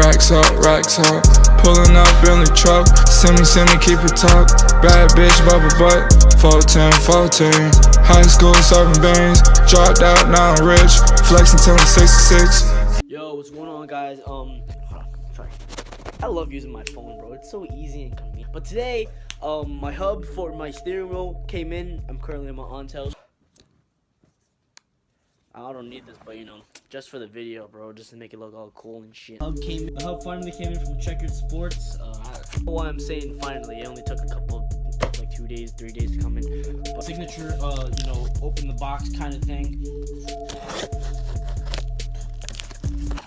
Racks up, pulling up Bentley truck. Send me, keep it tucked. Bad bitch, bubble butt. 14, high school serving beans. Dropped out, now I'm rich. Flexing till I'm 66. Yo, what's going on, guys? Hold on, sorry. I love using my phone, bro. It's so easy and convenient. But today, my hub for my steering wheel came in. I'm currently at my aunt's house. I don't need this, but you know, just for the video, bro, just to make it look all cool and shit. The hub finally came in from CheckerdSports. I don't know why I'm saying finally. It only took like 2 days, 3 days to come in. But signature, you know, open the box kind of thing.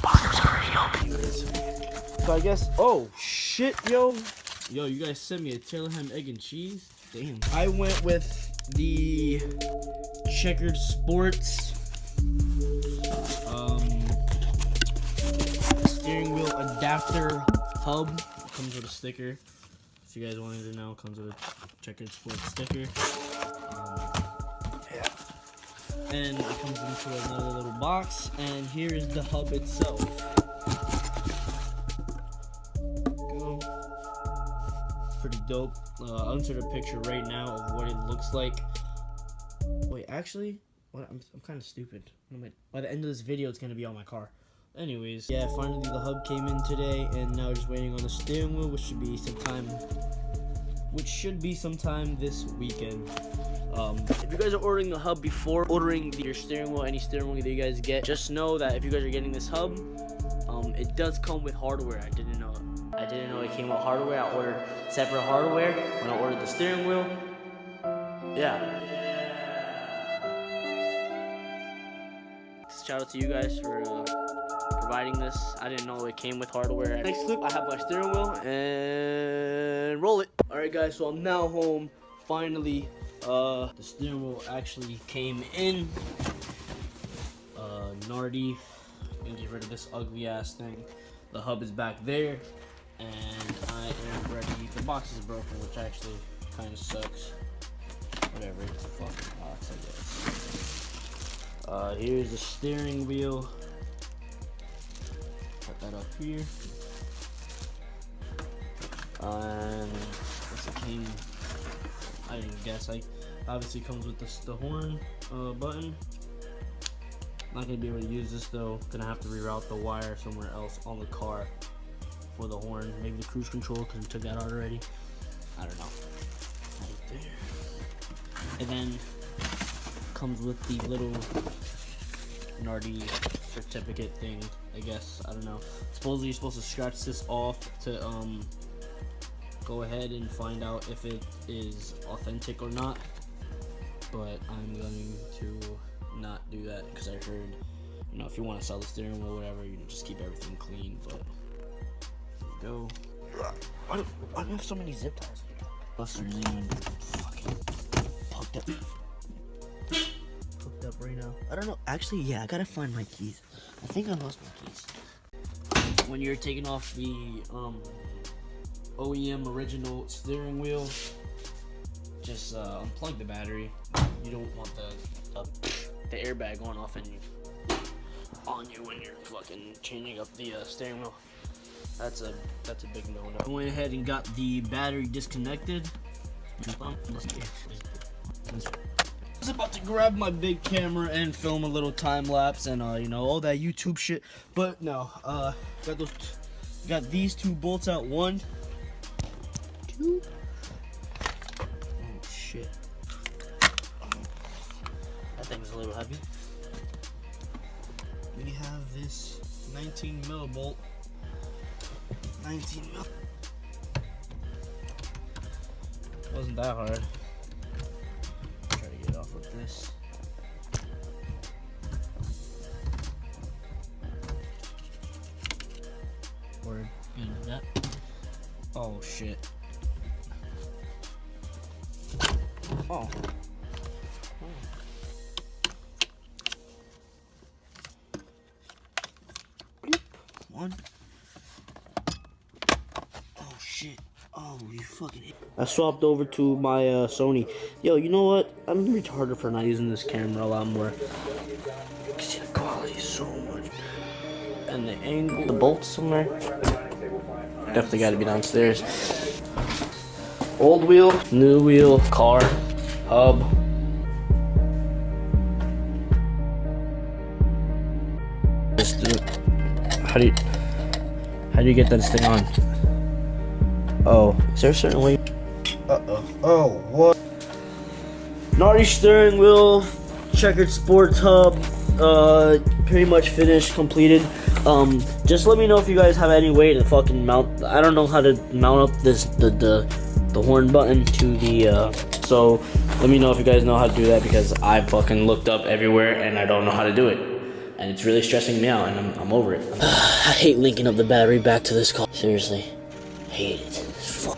Box already open. So I guess, oh shit, yo, you guys sent me a Taylor ham egg and cheese. Damn. I went with the CheckerdSports steering wheel adapter hub. It comes with a sticker. If you guys wanted to know, it comes with a CheckerdSports sticker. Yeah. And it comes into another little box. And here is the hub itself. Go. Pretty dope. I'll insert a picture right now of what it looks like. Wait, actually, what? I'm kind of stupid. By the end of this video, it's gonna be on my car. Anyways, yeah, finally the hub came in today, and now we're just waiting on the steering wheel, which should be sometime this weekend. If you guys are ordering the hub before ordering your steering wheel, any steering wheel that you guys get, just know that if you guys are getting this hub, it does come with hardware. I didn't know it came with hardware. I ordered separate hardware when I ordered the steering wheel. Yeah. Shout out to you guys for providing this. I didn't know it came with hardware. Next clip, I have my steering wheel and roll it. Alright guys, so I'm now home. Finally, the steering wheel actually came in. Nardi, gonna get rid of this ugly ass thing. The hub is back there, and I am ready. The box is broken, which actually kind of sucks. Whatever, it's a fucking box, I guess. Here's the steering wheel. Put that up here. And it came, I didn't guess. Obviously comes with the horn button. Not gonna be able to use this though. Gonna have to reroute the wire somewhere else on the car for the horn. Maybe the cruise control, because we took that out already. I don't know. Right there. And then comes with the little Nardi certificate thing, I guess. I don't know. Supposedly you're supposed to scratch this off to go ahead and find out if it is authentic or not. But I'm going to not do that, because I heard, you know, if you want to sell the steering wheel or whatever, you just keep everything clean. But there you go. Why do I have so many zip ties? Buster's even fucking hooked up right now. I don't know. Actually, yeah, I gotta find my keys. I think I lost my keys. When you're taking off the OEM original steering wheel, just unplug the battery. You don't want the airbag going off on you when you're fucking changing up the steering wheel. That's a big no-no. I went ahead and got the battery disconnected. I was about to grab my big camera and film a little time lapse and you know, all that YouTube shit, but no. Got these two bolts out. 1, 2. Oh shit. That thing's a little heavy. We have this 19 millibolt. 19 mil. Wasn't that hard. Try to get off with this. Word. And that. Oh shit. Oh. 1. Oh shit. Oh, you fucking hit. I swapped over to my Sony. Yo, you know what? I'm retarded for not using this camera a lot more. You can see the quality is so much better. and the angle, the bolts somewhere. Definitely got to be downstairs. Old wheel, new wheel, car, hub. Just do it. How do you get this thing on? Oh, is there a certain way? Oh, what? Nardi steering wheel, CheckerdSports hub, pretty much finished, completed. Just let me know if you guys have any way to fucking mount. I don't know how to mount up this the horn button to the. So let me know if you guys know how to do that, because I fucking looked up everywhere and I don't know how to do it, and it's really stressing me out, and I'm over it. I hate linking up the battery back to this car. Seriously, hate it. Fuck.